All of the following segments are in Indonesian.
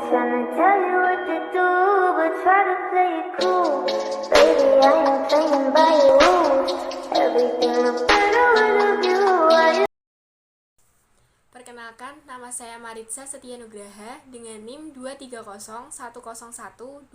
tryna tell you what to do, but try to play it cool. Baby, I ain't playing by your rules. Everything looks better with a view. Perkenalkan, nama saya Maritza Setia Nugraha dengan NIM 230101211300800.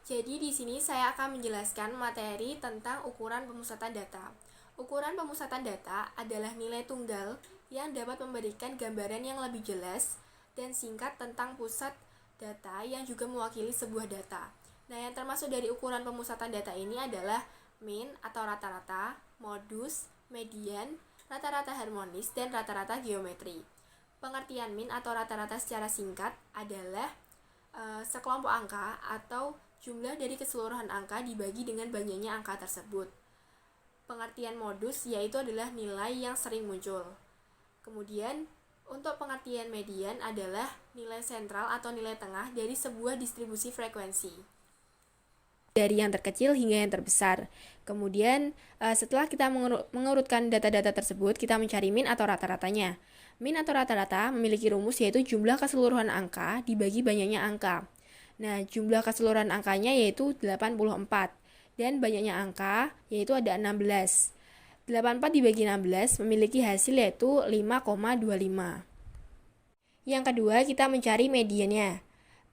Jadi di sini saya akan menjelaskan materi tentang ukuran pemusatan data. Ukuran pemusatan data adalah nilai tunggal yang dapat memberikan gambaran yang lebih jelas dan singkat tentang pusat data yang juga mewakili sebuah data. Nah, yang termasuk dari ukuran pemusatan data ini adalah mean atau rata-rata, modus, median, rata-rata harmonis, dan rata-rata geometri. Pengertian mean atau rata-rata secara singkat adalah sekelompok angka atau jumlah dari keseluruhan angka dibagi dengan banyaknya angka tersebut. Pengertian modus yaitu adalah nilai yang sering muncul. Kemudian untuk pengertian median adalah nilai sentral atau nilai tengah dari sebuah distribusi frekuensi, dari yang terkecil hingga yang terbesar. Kemudian setelah kita mengurutkan data-data tersebut, kita mencari mean atau rata-ratanya. Mean atau rata-rata memiliki rumus yaitu jumlah keseluruhan angka dibagi banyaknya angka. Nah, jumlah keseluruhan angkanya yaitu 84 dan banyaknya angka yaitu ada 16. 84 dibagi 16 memiliki hasil yaitu 5,25. Yang kedua, kita mencari mediannya.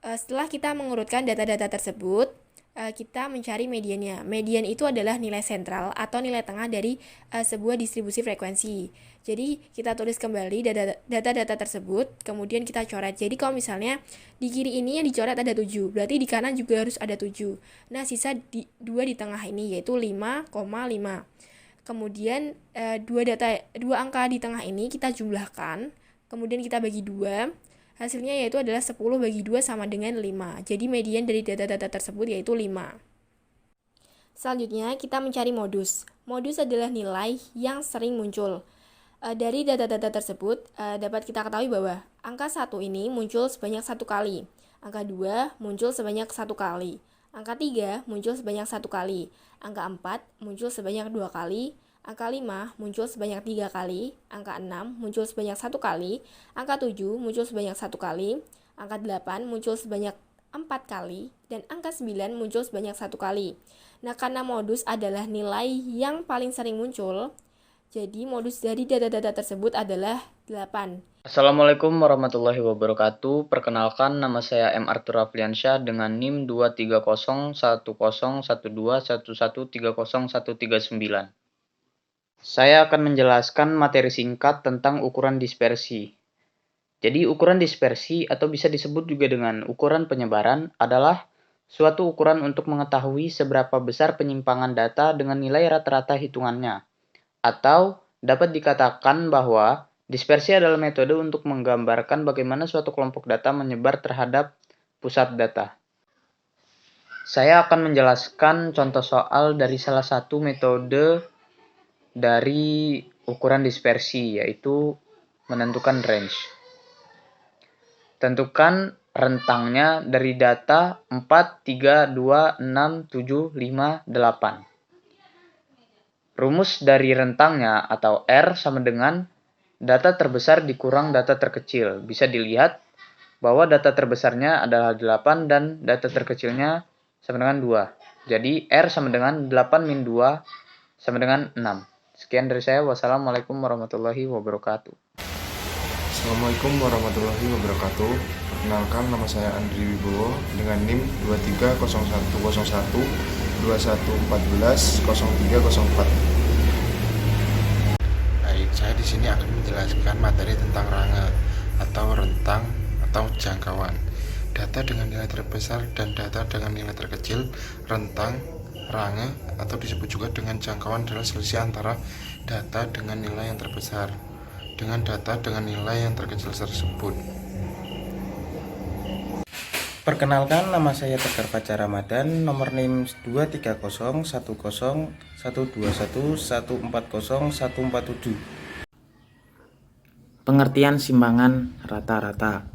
Setelah kita mengurutkan data-data tersebut, kita mencari mediannya. Median itu adalah nilai sentral atau nilai tengah dari sebuah distribusi frekuensi. Jadi kita tulis kembali data-data tersebut, kemudian kita coret. Jadi kalau misalnya di kiri ini yang dicoret ada 7, berarti di kanan juga harus ada 7. Nah, sisa 2 di tengah ini yaitu 5,5. Kemudian dua angka di tengah ini kita jumlahkan, kemudian kita bagi 2. Hasilnya yaitu adalah 10 bagi 2 sama dengan 5. Jadi median dari data-data tersebut yaitu 5. Selanjutnya kita mencari modus. Modus adalah nilai yang sering muncul. Dari data-data tersebut dapat kita ketahui bahwa angka 1 ini muncul sebanyak 1 kali. Angka 2 muncul sebanyak 1 kali. Angka 3 muncul sebanyak 1 kali. Angka 4 muncul sebanyak 2 kali. Angka 5 muncul sebanyak 3 kali, angka 6 muncul sebanyak 1 kali, angka 7 muncul sebanyak 1 kali, angka 8 muncul sebanyak 4 kali, dan angka 9 muncul sebanyak 1 kali. Nah, karena modus adalah nilai yang paling sering muncul, jadi modus dari data-data tersebut adalah 8. Assalamualaikum warahmatullahi wabarakatuh. Perkenalkan, nama saya M. Arthur Afliansyah dengan NIM 230101211301309. Saya akan menjelaskan materi singkat tentang ukuran dispersi. Jadi, ukuran dispersi atau bisa disebut juga dengan ukuran penyebaran adalah suatu ukuran untuk mengetahui seberapa besar penyimpangan data dengan nilai rata-rata hitungannya. Atau dapat dikatakan bahwa dispersi adalah metode untuk menggambarkan bagaimana suatu kelompok data menyebar terhadap pusat data. Saya akan menjelaskan contoh soal dari salah satu metode dari ukuran dispersi, yaitu menentukan range. Tentukan rentangnya dari data 4, 3, 2, 6, 7, 5, 8. Rumus dari rentangnya atau R sama dengan data terbesar dikurang data terkecil. Bisa dilihat bahwa data terbesarnya adalah 8 dan data terkecilnya sama dengan 2. Jadi R sama dengan 8 min 2 sama dengan 6. Sekian dari saya. Wassalamualaikum warahmatullahi wabarakatuh. Assalamualaikum warahmatullahi wabarakatuh. Perkenalkan, nama saya Andri Wibowo dengan NIM 2301121140304. Baik, saya di sini akan menjelaskan materi tentang range atau rentang atau jangkauan. Data dengan nilai terbesar dan data dengan nilai terkecil. Rentang, range atau disebut juga dengan jangkauan adalah selisih antara data dengan nilai yang terbesar dengan data dengan nilai yang terkecil tersebut. Perkenalkan, nama saya Tegar Fajar Ramadan, nomor NIM 230101211401407. Pengertian simpangan rata-rata.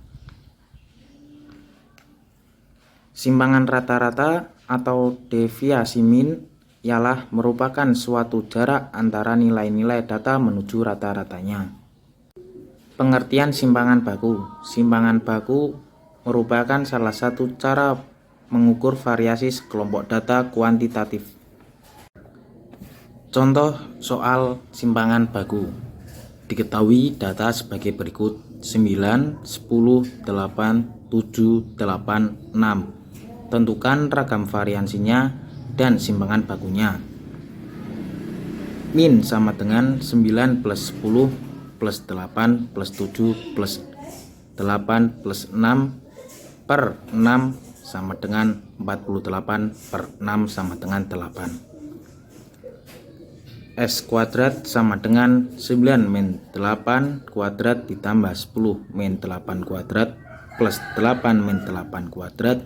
Simpangan rata-rata atau deviasi min ialah merupakan suatu jarak antara nilai-nilai data menuju rata-ratanya. Pengertian simpangan baku. Simpangan baku merupakan salah satu cara mengukur variasi sekelompok data kuantitatif. Contoh soal simpangan baku. Diketahui data sebagai berikut: 9, 10, 8, 7, 8, 6. Tentukan ragam variansinya dan simpangan bakunya. Min sama dengan 9 plus 10 plus 8 plus 7 plus 8 plus 6 per 6 sama dengan 48 per 6 sama dengan 8. S kuadrat sama dengan 9 min 8 kuadrat ditambah 10 min 8 kuadrat plus 8 min 8 kuadrat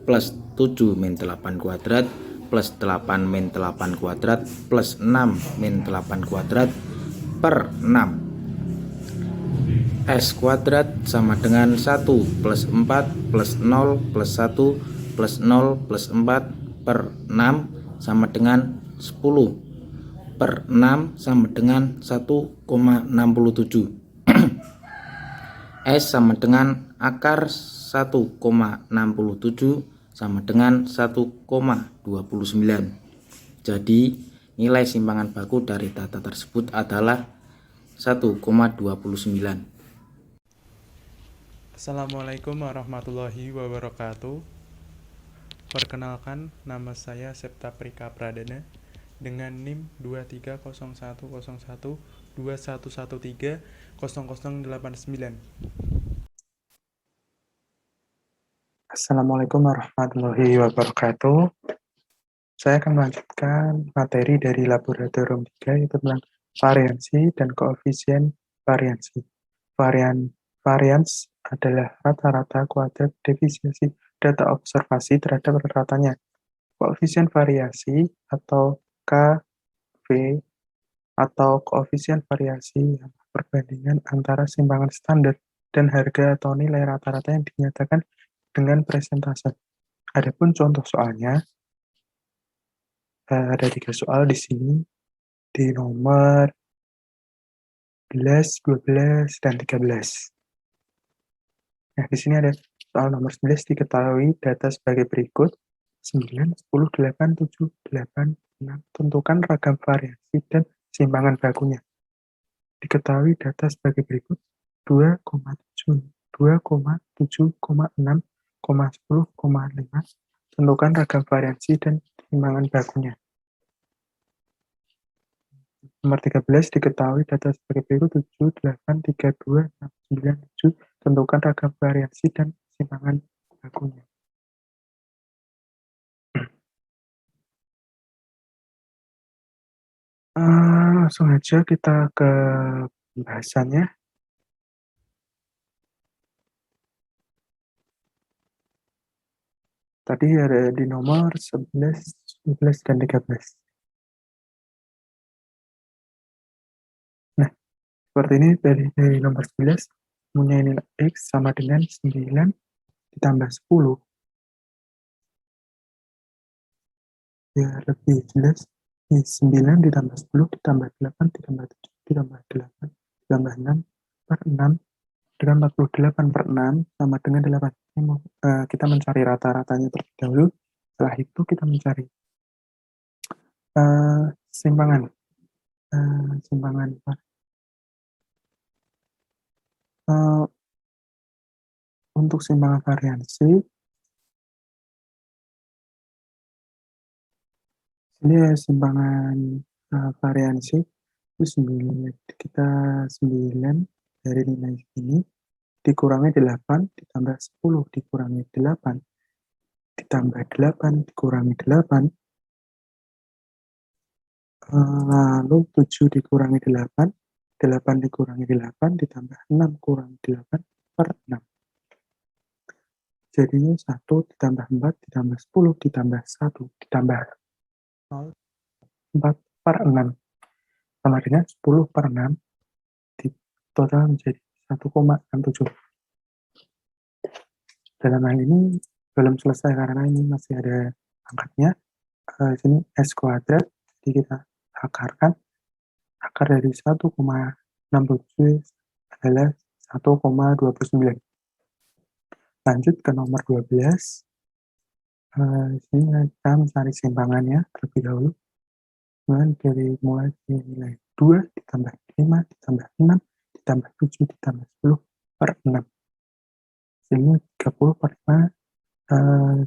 plus 7 min 8 kuadrat plus 8 min 8 kuadrat plus 6 min 8 kuadrat per 6. S kuadrat sama dengan 1 plus 4 plus 0 plus 1 plus 0 plus 4 per 6 sama dengan 10 per 6 sama dengan 1,67. S sama dengan akar 1,67 sama dengan 1,29. Jadi nilai simpangan baku dari data tersebut adalah 1,29. Assalamualaikum warahmatullahi wabarakatuh. Perkenalkan, nama saya Septa Prika Pradana dengan NIM 23010121130089. Assalamualaikum warahmatullahi wabarakatuh. Saya akan melanjutkan materi dari laboratorium 3 yaitu tentang variansi dan koefisien variansi. Varians adalah rata-rata kuadrat defisiensi data observasi terhadap rata-ratanya. Koefisien variasi atau KV atau koefisien variasi adalah perbandingan antara simpangan standar dan harga atau nilai rata-rata yang dinyatakan dengan presentase. Adapun contoh soalnya, ada 3 soal di sini, di nomor 11, 12, dan 13. Nah, di sini ada soal nomor 11, diketahui data sebagai berikut: 9, 10, 8, 7, 8, 6. Tentukan ragam variasi dan simpangan bakunya. Diketahui data sebagai berikut: 2,7, 2,7,6, 10,5. Tentukan ragam variasi dan simpangan bakunya. Nomor 13, diketahui data sebagai berikut: 7, 8, 3, 2, 6, 9, 7. Tentukan ragam variasi dan simpangan bakunya. Langsung aja kita ke pembahasannya. Tadi ada di nomor 11, 12, dan 13. Nah, seperti ini dari nomor 11, punya nilai X sama dengan 9 ditambah 10. Ya, lebih jelas. 9 ditambah 10 ditambah 8 ditambah 7 ditambah 8 ditambah 6 per 6 dengan 48 per 6 sama dengan 8. Kita mencari rata-ratanya terlebih dahulu. Setelah itu kita mencari simpangan. Untuk simpangan variansi, ini simpangan variansi itu 9. Kita 9 dari nilai ini dikurangi 8 ditambah 10 dikurangi 8 ditambah 8 dikurangi 8, lalu 7 dikurangi 8, 8 dikurangi 8 ditambah 6 kurangi 8 per 6. Jadinya 1 ditambah 4 ditambah 10 ditambah 1 ditambah 0, 4 per 6 sama dengan 10 per 6 di total menjadi 1,67. Dalam hal ini belum selesai karena ini masih ada angkanya. Di sini S kuadrat, jadi kita akarkan. Akar dari 1,67 adalah 1,29. Lanjut ke nomor 12. Sini kita mencari simpangannya terlebih dahulu. Kemudian mulai dari nilai 2 ditambah 5 ditambah 6 ditambah 7 ditambah 10 per 6. Hasilnya 30 per 5.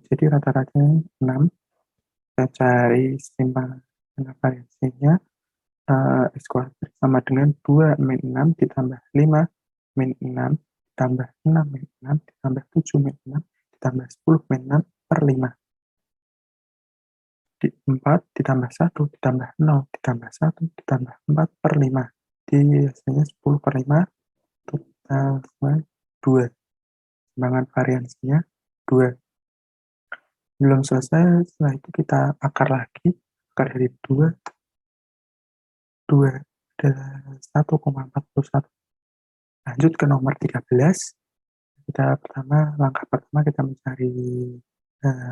Jadi rata-ratanya 6. Kita cari simpangan variasinya. X kuadrat sama dengan 2 min 6 ditambah 5 min 6 ditambah 6 min 6 ditambah 7 min 6 ditambah 10 min 6 per 5. 4 ditambah 1 ditambah 0 ditambah 1 ditambah 4 per 5. Jadi hasilnya 10 per 5 total 2. Simpangan variansinya 2. Belum selesai, setelah itu kita akar lagi. Akar dari 2 adalah 1,41. Lanjut ke nomor 13. Langkah pertama kita mencari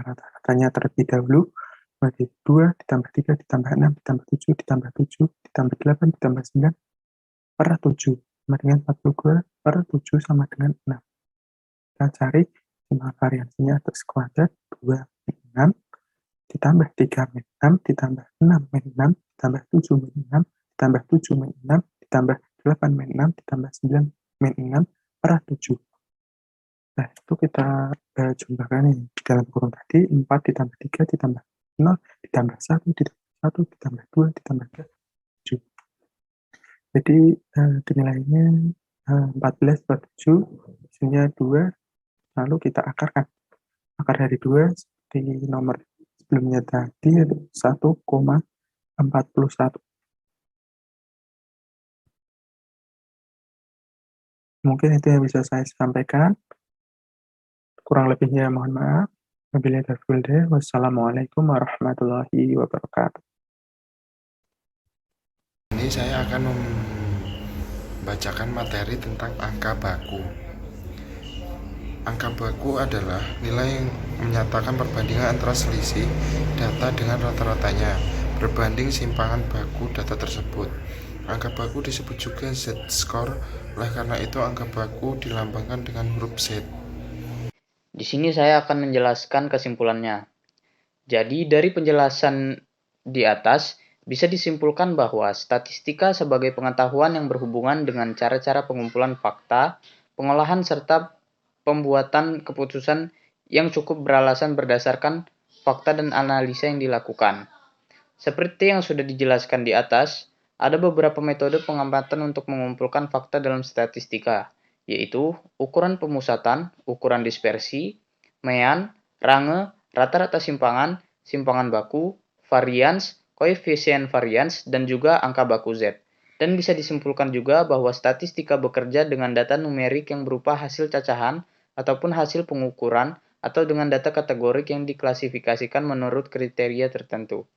rata-ratanya terlebih dahulu. Berarti 2 ditambah 3 ditambah 6 ditambah 7 ditambah 7 ditambah 8 ditambah 9 per 7 sama dengan 42 per 7 sama dengan 6. Kita cari simpangan variansinya atas kuadrat 2 min 6 ditambah 3 min 6 ditambah 6 min 6 ditambah 7 min 6 ditambah 7 min 6 ditambah 8 min 6 ditambah 9 min 6 per 7. Nah, itu kita jumlahkan ini di dalam kurung tadi. 4 ditambah 3 ditambah 0 ditambah 1 ditambah 1 ditambah 2 ditambah 3 7. Jadi nilainya 14 per 7, hasilnya 2. Lalu kita akarkan. Akar dari 2 seperti nomor sebelumnya tadi yaitu 1,41. Mungkin itu yang bisa saya sampaikan. Kurang lebihnya mohon maaf. Wabillahi taufiq. Wassalamualaikum warahmatullahi wabarakatuh. Ini saya akan membacakan materi tentang angka baku. Angka baku adalah nilai yang menyatakan perbandingan antara selisih data dengan rata-ratanya berbanding simpangan baku data tersebut. Angka baku disebut juga Z-score, oleh karena itu angka baku dilambangkan dengan huruf Z. Di sini saya akan menjelaskan kesimpulannya. Jadi dari penjelasan di atas bisa disimpulkan bahwa statistika sebagai pengetahuan yang berhubungan dengan cara-cara pengumpulan fakta, pengolahan serta pembuatan keputusan yang cukup beralasan berdasarkan fakta dan analisa yang dilakukan. Seperti yang sudah dijelaskan di atas, ada beberapa metode pengamatan untuk mengumpulkan fakta dalam statistika, yaitu ukuran pemusatan, ukuran dispersi, mean, range, rata-rata simpangan, simpangan baku, varians, koefisien varians, dan juga angka baku Z. Dan bisa disimpulkan juga bahwa statistika bekerja dengan data numerik yang berupa hasil cacahan ataupun hasil pengukuran atau dengan data kategorik yang diklasifikasikan menurut kriteria tertentu.